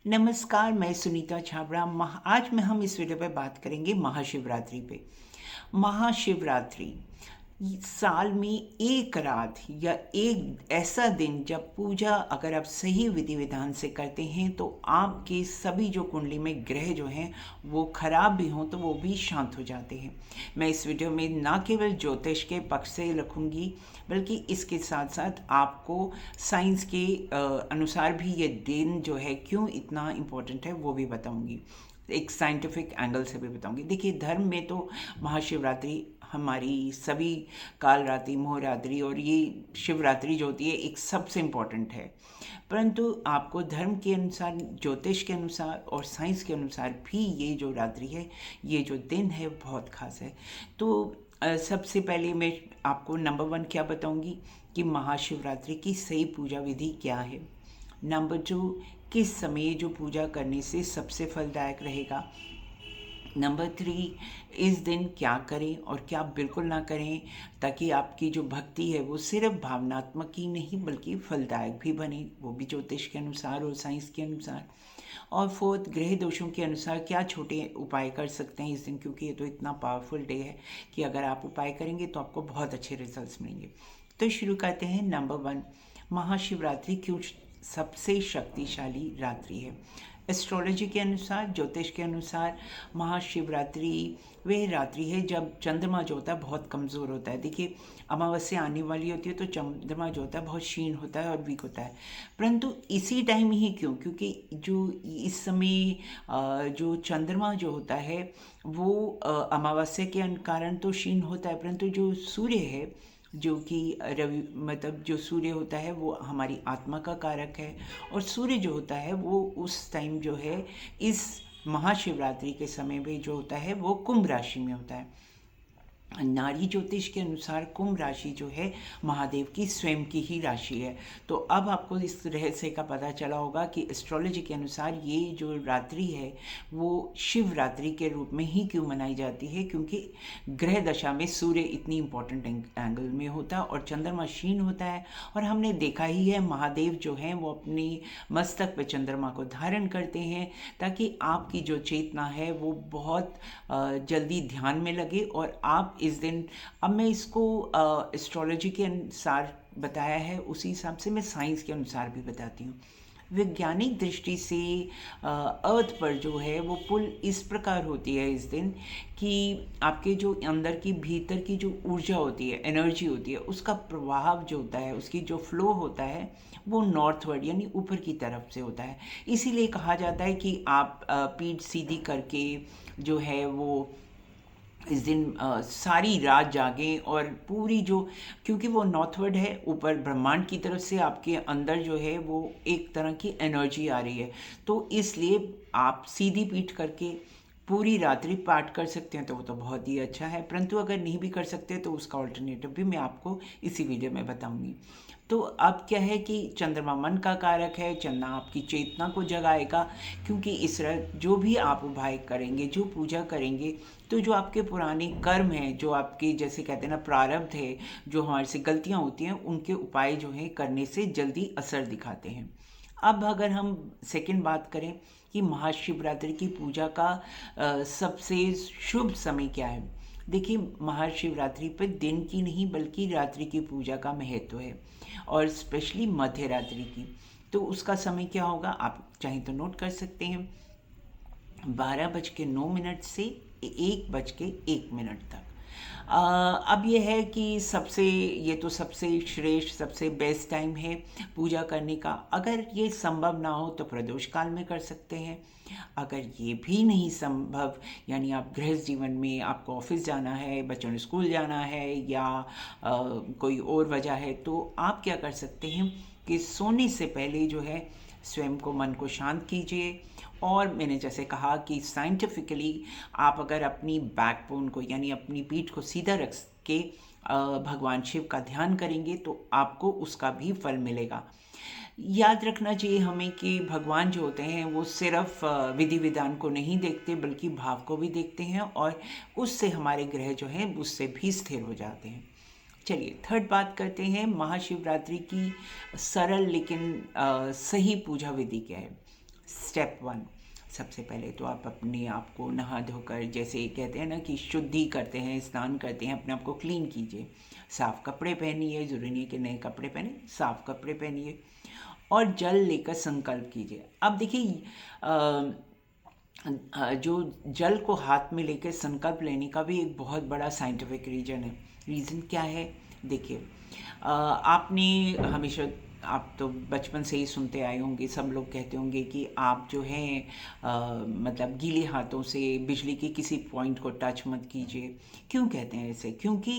नमस्कार, मैं सुनीता छाबड़ा। आज में हम इस वीडियो पे बात करेंगे महाशिवरात्रि पे। महाशिवरात्रि साल में एक रात या एक ऐसा दिन जब पूजा अगर आप सही विधि विधान से करते हैं तो आपके सभी जो कुंडली में ग्रह जो हैं वो खराब भी हों तो वो भी शांत हो जाते हैं। मैं इस वीडियो में ना केवल ज्योतिष के पक्ष से रखूँगी बल्कि इसके साथ साथ आपको साइंस के अनुसार भी ये दिन जो है क्यों इतना इम्पोर्टेंट है वो भी बताऊँगी, एक साइंटिफिक एंगल से भी बताऊंगी। देखिए, धर्म में तो महाशिवरात्रि हमारी सभी कालरात्रि, मोहरात्रि और ये शिवरात्रि जो होती है एक सबसे इम्पोर्टेंट है। परंतु आपको धर्म के अनुसार, ज्योतिष के अनुसार और साइंस के अनुसार भी ये जो रात्रि है, ये जो दिन है बहुत खास है। तो सबसे पहले मैं आपको नंबर 1 क्या बताऊंगी कि महाशिवरात्रि की सही पूजा विधि क्या है। नंबर 2, किस समय जो पूजा करने से सबसे फलदायक रहेगा। नंबर 3, इस दिन क्या करें और क्या बिल्कुल ना करें ताकि आपकी जो भक्ति है वो सिर्फ भावनात्मक ही नहीं बल्कि फलदायक भी बने, वो भी ज्योतिष के अनुसार और साइंस के अनुसार। और 4th, ग्रह दोषों के अनुसार क्या छोटे उपाय कर सकते हैं इस दिन, क्योंकि ये तो इतना पावरफुल डे है कि अगर आप उपाय करेंगे तो आपको बहुत अच्छे रिजल्ट्स मिलेंगे। तो शुरू करते हैं। नंबर 1, महाशिवरात्रि क्यों सबसे शक्तिशाली रात्रि है। एस्ट्रोलॉजी के अनुसार, ज्योतिष के अनुसार महाशिवरात्रि वह रात्रि है जब चंद्रमा जो होता है बहुत कमज़ोर होता है। देखिए, अमावस्या आने वाली होती है तो चंद्रमा जो होता है बहुत क्षीण होता है और वीक होता है। परंतु इसी टाइम ही क्यों, क्योंकि जो इस समय जो चंद्रमा जो होता है वो अमावस्या के कारण तो क्षीण होता है, परंतु जो सूर्य है, जो कि रवि मतलब जो सूर्य होता है वो हमारी आत्मा का कारक है। और सूर्य जो होता है वो उस टाइम जो है इस महाशिवरात्रि के समय में जो होता है वो कुंभ राशि में होता है। नारी ज्योतिष के अनुसार कुंभ राशि जो है महादेव की स्वयं की ही राशि है। तो अब आपको इस रहस्य का पता चला होगा कि एस्ट्रोलॉजी के अनुसार ये जो रात्रि है वो शिवरात्रि के रूप में ही क्यों मनाई जाती है, क्योंकि ग्रह दशा में सूर्य इतनी इंपॉर्टेंट एंगल में होता है और चंद्रमा क्षीण होता है। और हमने देखा ही है महादेव जो हैं वो अपने मस्तक पे चंद्रमा को धारण करते हैं ताकि आपकी जो चेतना है वो बहुत जल्दी ध्यान में लगे और आप इस दिन, अब मैं इसको एस्ट्रोलॉजी के अनुसार बताया है उसी हिसाब से मैं साइंस के अनुसार भी बताती हूँ। वैज्ञानिक दृष्टि से अर्थ पर जो है वो पुल इस प्रकार होती है इस दिन कि आपके जो अंदर की भीतर की जो ऊर्जा होती है, एनर्जी होती है, उसका प्रवाह जो होता है, उसकी जो फ्लो होता है वो नॉर्थवर्ड यानी ऊपर की तरफ से होता है। इसीलिए कहा जाता है कि आप पीठ सीधी करके जो है वो इस दिन सारी रात जागें और पूरी जो, क्योंकि वो नॉर्थवर्ड है, ऊपर ब्रह्मांड की तरफ से आपके अंदर जो है वो एक तरह की एनर्जी आ रही है, तो इसलिए आप सीधी पीठ करके पूरी रात्रि पाठ कर सकते हैं तो वो तो बहुत ही अच्छा है। परंतु अगर नहीं भी कर सकते तो उसका ऑल्टरनेटिव भी मैं आपको इसी वीडियो में बताऊंगी। तो अब क्या है कि चंद्रमा मन का कारक है, चंद्रमा आपकी चेतना को जगाएगा, क्योंकि इस जो भी आप उपाय करेंगे, जो पूजा करेंगे, तो जो आपके पुराने कर्म हैं, जो आपके जैसे कहते हैं ना प्रारब्ध है, जो हमारे से गलतियां होती हैं, उनके उपाय जो हैं करने से जल्दी असर दिखाते हैं। अब अगर हम सेकंड बात करें कि महाशिवरात्रि की पूजा का सबसे शुभ समय क्या है। देखिए, महाशिवरात्रि पर दिन की नहीं बल्कि रात्रि की पूजा का महत्व है और स्पेशली मध्य रात्रि की। तो उसका समय क्या होगा, आप चाहें तो नोट कर सकते हैं। 12:09 से 1:01 तक। अब ये है कि ये तो सबसे श्रेष्ठ, सबसे बेस्ट टाइम है पूजा करने का। अगर ये संभव ना हो तो प्रदोष काल में कर सकते हैं। अगर ये भी नहीं संभव, यानी आप गृहस्थ जीवन में, आपको ऑफिस जाना है, बच्चों ने स्कूल जाना है या कोई और वजह है, तो आप क्या कर सकते हैं कि सोने से पहले जो है स्वयं को, मन को शांत कीजिए। और मैंने जैसे कहा कि साइंटिफिकली आप अगर अपनी बैकबोन को यानी अपनी पीठ को सीधा रख के भगवान शिव का ध्यान करेंगे तो आपको उसका भी फल मिलेगा। याद रखना चाहिए हमें कि भगवान जो होते हैं वो सिर्फ विधि विधान को नहीं देखते बल्कि भाव को भी देखते हैं और उससे हमारे ग्रह जो हैं उससे भी स्थिर हो जाते हैं। चलिए, थर्ड बात करते हैं, महाशिवरात्रि की सरल लेकिन सही पूजा विधि क्या है। स्टेप 1, सबसे पहले तो आप अपने आप को नहा धोकर, जैसे कहते हैं ना कि शुद्धि करते हैं, स्नान करते हैं, अपने आप को क्लीन कीजिए। साफ़ कपड़े पहनिए, ज़रूरी नहीं कि नए कपड़े पहने, साफ़ कपड़े पहनिए और जल लेकर संकल्प कीजिए। अब देखिए जो जल को हाथ में लेकर संकल्प लेने का भी एक बहुत बड़ा साइंटिफिक रीज़न क्या है? देखिए, आपने हमेशा, आप तो बचपन से ही सुनते आए होंगे, सब लोग कहते होंगे कि आप जो हैं मतलब गीले हाथों से बिजली के किसी पॉइंट को टच मत कीजिए। क्यों कहते हैं ऐसे? क्योंकि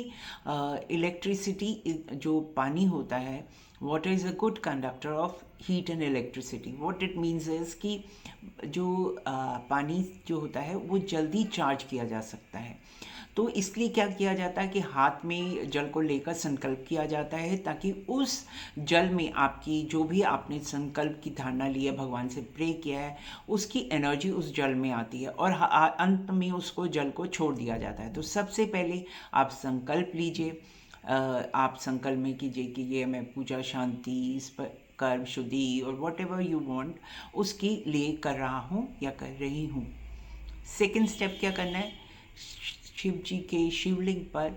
इलेक्ट्रिसिटी, जो पानी होता है, water is a good conductor of heat and electricity. What it means is कि जो पानी जो होता है वो जल्दी चार्ज किया जा सकता है। तो इसलिए क्या किया जाता है कि हाथ में जल को लेकर संकल्प किया जाता है, ताकि उस जल में आपकी जो भी आपने संकल्प की धारणा ली है, भगवान से प्रे किया है, उसकी एनर्जी उस जल में आती है और अंत में उसको जल को छोड़ दिया जाता है। तो सबसे पहले आप संकल्प लीजिए। आप संकल्प में कीजिए कि ये मैं पूजा, शांति, कर्म शुद्धि और वॉट एवर यू वॉन्ट उसके लिए कर रहा हूँ या कर रही हूँ। सेकेंड स्टेप क्या करना है? शिव जी के शिवलिंग पर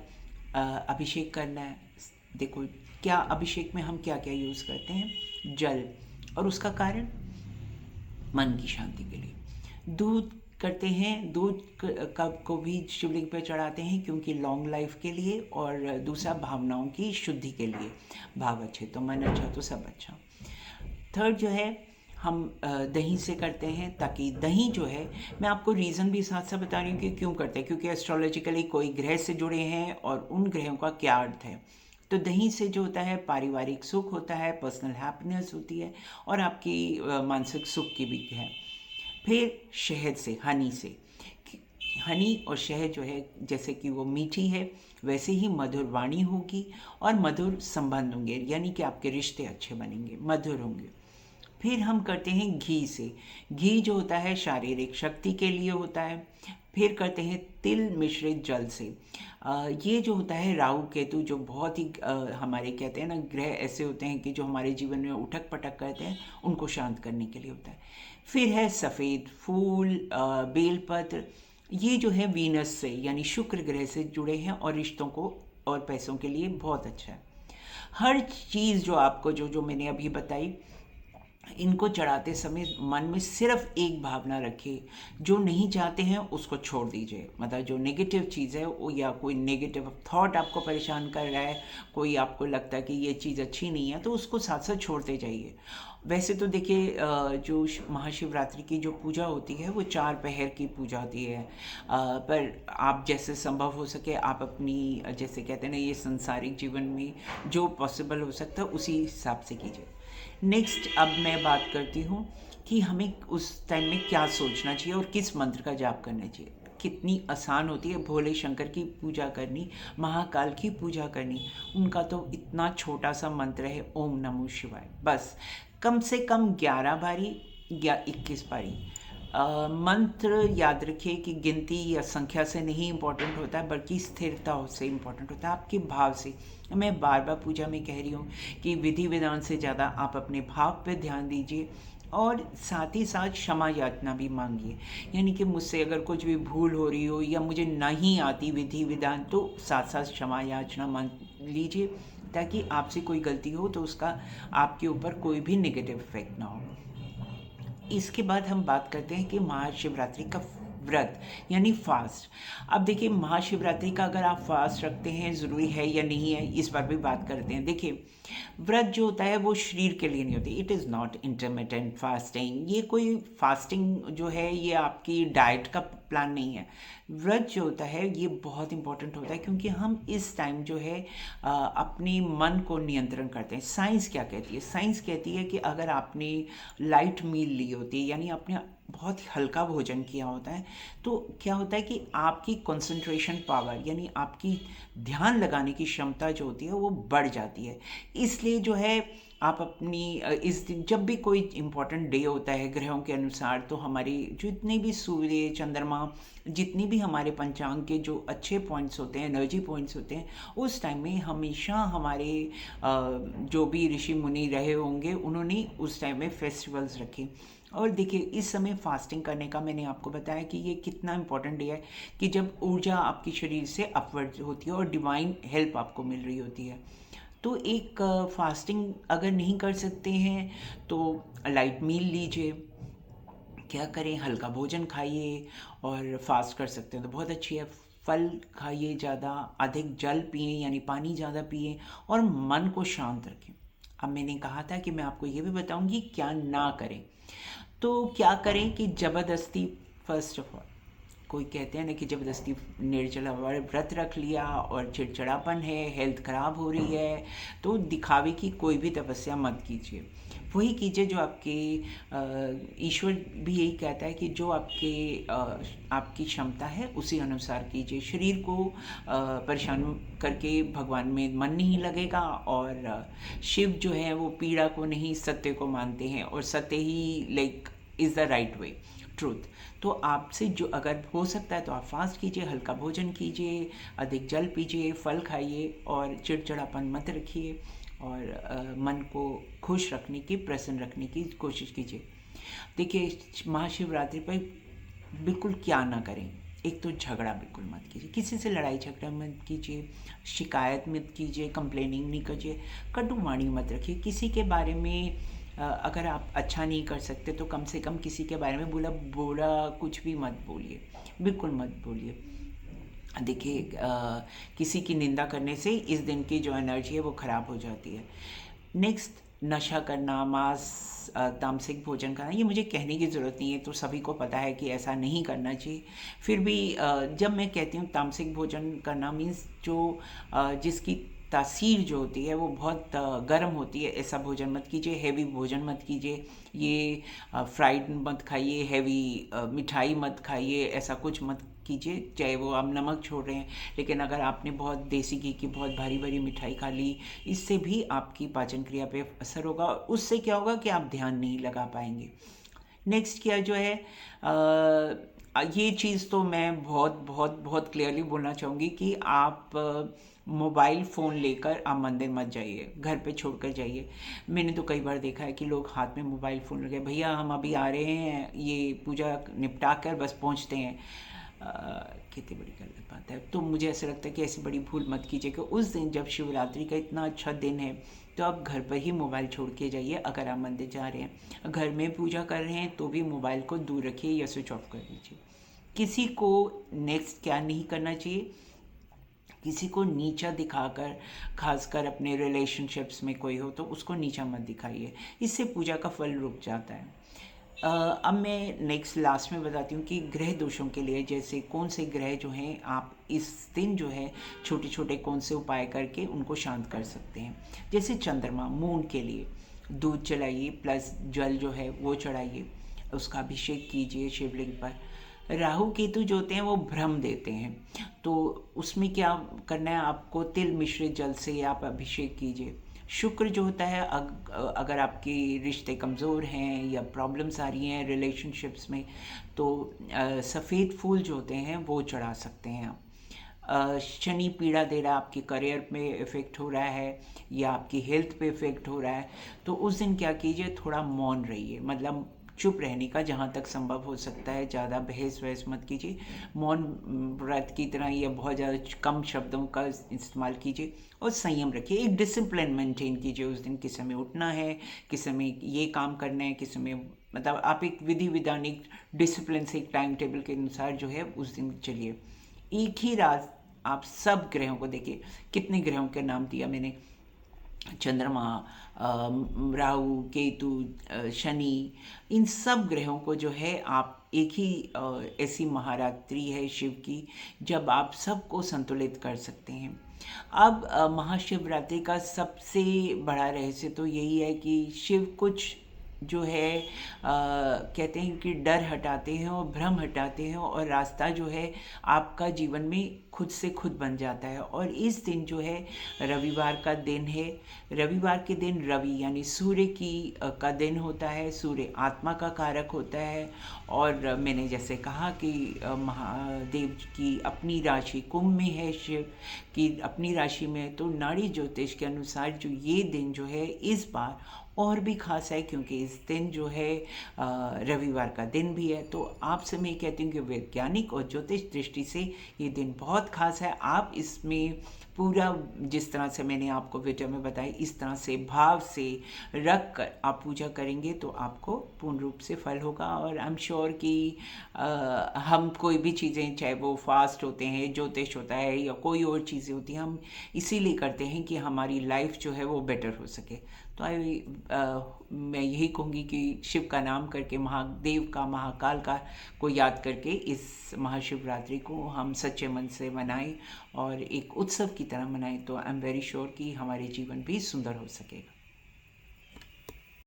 अभिषेक करना है। देखो, क्या अभिषेक में हम क्या क्या यूज़ करते हैं? जल। और उसका कारण मन की शांति के लिए। दूध करते हैं, दूध कब को भी शिवलिंग पर चढ़ाते हैं, क्योंकि लॉन्ग लाइफ के लिए, और दूसरा भावनाओं की शुद्धि के लिए। भाव अच्छे तो मन अच्छा तो सब अच्छा। थर्ड जो है, हम दही से करते हैं, ताकि दही जो है, मैं आपको रीज़न भी साथ साथ बता रही हूँ कि क्यों करते हैं, क्योंकि एस्ट्रोलॉजिकली कोई ग्रह से जुड़े हैं और उन ग्रहों का क्या अर्थ है। तो दही से जो होता है, पारिवारिक सुख होता है, पर्सनल हैप्पीनेस होती है और आपकी मानसिक सुख की भी है। फिर शहद से, हनी से, हनी और शहद जो है, जैसे कि वो मीठी है, वैसे ही मधुर वाणी होगी और मधुर संबंध होंगे, यानी कि आपके रिश्ते अच्छे बनेंगे, मधुर होंगे। फिर हम करते हैं घी से। घी जो होता है शारीरिक शक्ति के लिए होता है। फिर करते हैं तिल मिश्रित जल से। ये जो होता है राहु केतु, जो बहुत ही हमारे कहते हैं ना, ग्रह ऐसे होते हैं कि जो हमारे जीवन में उठक पटक करते हैं, उनको शांत करने के लिए होता है। फिर है सफ़ेद फूल, बेलपत्र। ये जो है वीनस से, यानी शुक्र ग्रह से जुड़े हैं और रिश्तों को और पैसों के लिए बहुत अच्छा है। हर चीज़ जो आपको जो मैंने अभी बताई, इनको चढ़ाते समय मन में सिर्फ एक भावना रखिए, जो नहीं चाहते हैं उसको छोड़ दीजिए। मतलब जो नेगेटिव चीज़ है वो, या कोई नेगेटिव थॉट आपको परेशान कर रहा है, कोई आपको लगता है कि ये चीज़ अच्छी नहीं है, तो उसको साथ साथ छोड़ते जाइए। वैसे तो देखिए, जो महाशिवरात्रि की जो पूजा होती है वो 4 पहर की पूजा होती है, पर आप जैसे संभव हो सके, आप अपनी, जैसे कहते हैं ना, ये संसारिक जीवन में जो पॉसिबल हो सकता है उसी हिसाब से कीजिए। नेक्स्ट, अब मैं बात करती हूँ कि हमें उस टाइम में क्या सोचना चाहिए और किस मंत्र का जाप करना चाहिए। कितनी आसान होती है भोले शंकर की पूजा करनी, महाकाल की पूजा करनी। उनका तो इतना छोटा सा मंत्र है, ओम नमो शिवाय। बस कम से कम 11 बारी या 21 बारी। मंत्र याद रखिए कि गिनती या संख्या से नहीं इम्पोर्टेंट होता है, बल्कि स्थिरता से इम्पोर्टेंट होता है, आपके भाव से। मैं बार बार पूजा में कह रही हूँ कि विधि विधान से ज़्यादा आप अपने भाव पे ध्यान दीजिए, और साथ ही साथ क्षमा याचना भी मांगिए। यानी कि मुझसे अगर कुछ भी भूल हो रही हो या मुझे नहीं आती विधि विधान, तो साथ साथ क्षमा याचना मांग लीजिए, ताकि आपसे कोई गलती हो तो उसका आपके ऊपर कोई भी नेगेटिव इफेक्ट ना हो। इसके बाद हम बात करते हैं कि महाशिवरात्रि का व्रत यानी फास्ट। अब देखिए, महाशिवरात्रि का अगर आप फास्ट रखते हैं, ज़रूरी है या नहीं है, इस पर भी बात करते हैं। देखिए, व्रत जो होता है वो शरीर के लिए नहीं होती। It is not intermittent fasting. ये कोई फास्टिंग जो है, ये आपकी डाइट का प्लान नहीं है। व्रत जो होता है ये बहुत इंपॉर्टेंट होता है, क्योंकि हम इस टाइम जो है अपने मन को नियंत्रण करते हैं। साइंस क्या कहती है? साइंस कहती है कि अगर आपने लाइट मील ली होती है, यानी आपने बहुत ही हल्का भोजन किया होता है, तो क्या होता है कि आपकी कंसंट्रेशन पावर, यानी आपकी ध्यान लगाने की क्षमता जो होती है वो बढ़ जाती है। इसलिए जो है आप अपनी इस दिन जब भी कोई इम्पोर्टेंट डे होता है ग्रहों के अनुसार, तो हमारे जितने भी सूर्य चंद्रमा, जितनी भी हमारे पंचांग के जो अच्छे पॉइंट्स होते हैं, एनर्जी पॉइंट्स होते हैं, उस टाइम में हमेशा हमारे जो भी ऋषि मुनि रहे होंगे उन्होंने उस टाइम में फेस्टिवल्स रखे। और देखिए इस समय फास्टिंग करने का मैंने आपको बताया कि ये कितना इम्पोर्टेंट डे है, कि जब ऊर्जा आपकी शरीर से अपवर्ड होती है और डिवाइन हेल्प आपको मिल रही होती है। तो एक फास्टिंग अगर नहीं कर सकते हैं तो लाइट मील लीजिए, क्या करें, हल्का भोजन खाइए, और फास्ट कर सकते हैं तो बहुत अच्छी है। फल खाइए ज़्यादा, अधिक जल पिए यानी पानी ज़्यादा पिए, और मन को शांत रखें। अब मैंने कहा था कि मैं आपको ये भी बताऊंगी क्या ना करें। तो क्या करें कि ज़बरदस्ती, फर्स्ट ऑफ ऑल, कोई कहते हैं ना कि ज़बरदस्ती निर्जला व्रत रख लिया और चिड़चिड़ापन है, हेल्थ ख़राब हो रही है, तो दिखावे की कोई भी तपस्या मत कीजिए। वही कीजिए जो आपके ईश्वर भी यही कहता है कि जो आपकी क्षमता है उसी अनुसार कीजिए। शरीर को परेशान करके भगवान में मन नहीं लगेगा, और शिव जो है वो पीड़ा को नहीं सत्य को मानते हैं, और सत्य ही like is the right way, truth. तो आपसे जो अगर हो सकता है तो आप फास्ट कीजिए, हल्का भोजन कीजिए, अधिक जल पीजिए, फल खाइए, और चिड़चिड़ापन मत रखिए, और मन को खुश रखने की, प्रसन्न रखने की कोशिश कीजिए। देखिए महाशिवरात्रि पर बिल्कुल क्या ना करें। एक तो झगड़ा बिल्कुल मत कीजिए, किसी से लड़ाई झगड़ा मत कीजिए, शिकायत मत कीजिए, कंप्लेनिंग नहीं कीजिए, कटु वाणी मत रखिए। किसी के बारे में अगर आप अच्छा नहीं कर सकते तो कम से कम किसी के बारे में बुरा कुछ भी मत बोलिए, बिल्कुल मत बोलिए। देखिए किसी की निंदा करने से इस दिन की जो एनर्जी है वो ख़राब हो जाती है। नेक्स्ट, नशा करना, मांस, तामसिक भोजन करना, ये मुझे कहने की ज़रूरत नहीं है, तो सभी को पता है कि ऐसा नहीं करना चाहिए। फिर भी जब मैं कहती हूँ तामसिक भोजन करना, मीन्स जो जिसकी तासीर जो होती है वो बहुत गर्म होती है, ऐसा भोजन मत कीजिए। हैवी भोजन मत कीजिए, ये फ्राइड मत खाइए, हैवी मिठाई मत खाइए, ऐसा कुछ मत कीजिए। चाहे वो आप नमक छोड़ रहे हैं, लेकिन अगर आपने बहुत देसी घी की बहुत भारी भारी मिठाई खा ली, इससे भी आपकी पाचन क्रिया पे असर होगा, और उससे क्या होगा कि आप ध्यान नहीं लगा पाएंगे। नेक्स्ट क्या जो है ये चीज़ तो मैं बहुत बहुत बहुत क्लियरली बोलना चाहूँगी कि आप मोबाइल फ़ोन लेकर आप मंदिर मत जाइए, घर पे छोड़कर जाइए। मैंने तो कई बार देखा है कि लोग हाथ में मोबाइल फ़ोन लगे, भैया हम अभी आ रहे हैं, ये पूजा निपटा कर बस पहुँचते हैं। कितनी बड़ी गलत बात है। तो मुझे ऐसा लगता है कि ऐसी बड़ी भूल मत कीजिए कि उस दिन जब शिवरात्रि का इतना अच्छा दिन है तो आप घर पर ही मोबाइल छोड़ के जाइए। अगर आप मंदिर जा रहे हैं, घर में पूजा कर रहे हैं, तो भी मोबाइल को दूर रखिए या स्विच ऑफ कर दीजिए। किसी को नेक्स्ट क्या नहीं करना चाहिए, किसी को नीचा दिखाकर, खासकर अपने रिलेशनशिप्स में कोई हो तो उसको नीचा मत दिखाइए, इससे पूजा का फल रुक जाता है। अब मैं नेक्स्ट लास्ट में बताती हूँ कि ग्रह दोषों के लिए जैसे कौन से ग्रह जो हैं आप इस दिन जो है छोटे छोटे कौन से उपाय करके उनको शांत कर सकते हैं। जैसे चंद्रमा, मून के लिए दूध चढ़ाइए, प्लस जल जो है वो चढ़ाइए, उसका अभिषेक कीजिए शिवलिंग पर। राहु केतु जो होते हैं वो भ्रम देते हैं, तो उसमें क्या करना है, आपको तिल मिश्रित जल से आप अभिषेक कीजिए। शुक्र जो होता है, अगर आपके रिश्ते कमज़ोर हैं या प्रॉब्लम्स आ रही हैं रिलेशनशिप्स में, तो सफ़ेद फूल जो होते हैं वो चढ़ा सकते हैं आप। शनि पीड़ा दे रहा है, आपके करियर में इफ़ेक्ट हो रहा है या आपकी हेल्थ पे इफ़ेक्ट हो रहा है, तो उस दिन क्या कीजिए, थोड़ा मौन रहिए, मतलब चुप रहने का जहाँ तक संभव हो सकता है, ज़्यादा बहस वहस मत कीजिए। मौन व्रत की तरह या बहुत ज़्यादा कम शब्दों का इस्तेमाल कीजिए, और संयम रखिए। एक डिसिप्लिन मेंटेन कीजिए उस दिन, किस समय उठना है, किस समय ये काम करना है, किस समय, मतलब आप एक विधि विधानिक डिसिप्लिन से एक टाइम टेबल के अनुसार जो है उस दिन चलिए। एक ही रात आप सब ग्रहों को देखिए, कितने ग्रहों के नाम दिया मैंने, चंद्रमा, राहु, केतु, शनि, इन सब ग्रहों को जो है आप एक ही ऐसी महारात्रि है शिव की जब आप सबको संतुलित कर सकते हैं। अब महाशिवरात्रि का सबसे बड़ा रहस्य तो यही है कि शिव कुछ जो है कहते हैं कि डर हटाते हैं और भ्रम हटाते हैं, और रास्ता जो है आपका जीवन में खुद से खुद बन जाता है। और इस दिन जो है रविवार का दिन है। रविवार के दिन रवि यानी सूर्य का दिन होता है। सूर्य आत्मा का कारक होता है। और मैंने जैसे कहा कि महादेव की अपनी राशि कुंभ में है, शिव की अपनी राशि में है, तो नाड़ी ज्योतिष के अनुसार जो ये दिन जो है इस बार और भी खास है, क्योंकि इस दिन जो है रविवार का दिन भी है। तो आपसे मैं कहती हूँ कि वैज्ञानिक और ज्योतिष दृष्टि से ये दिन बहुत खास है। आप इसमें पूरा जिस तरह से मैंने आपको वीडियो में बताया, इस तरह से भाव से रख कर आप पूजा करेंगे तो आपको पूर्ण रूप से फल होगा। और आई एम श्योर कि हम कोई भी चीज़ें, चाहे वो फास्ट होते हैं, ज्योतिष होता है, या कोई और चीज़ें होती हैं, हम इसीलिए करते हैं कि हमारी लाइफ जो है वो बेटर हो सके। तो मैं यही कहूँगी कि शिव का नाम करके, महादेव का, महाकाल का को याद करके इस महाशिवरात्रि को हम सच्चे मन से मनाएं और एक उत्सव की तरह मनाएं, तो आई एम वेरी श्योर कि हमारे जीवन भी सुंदर हो सकेगा।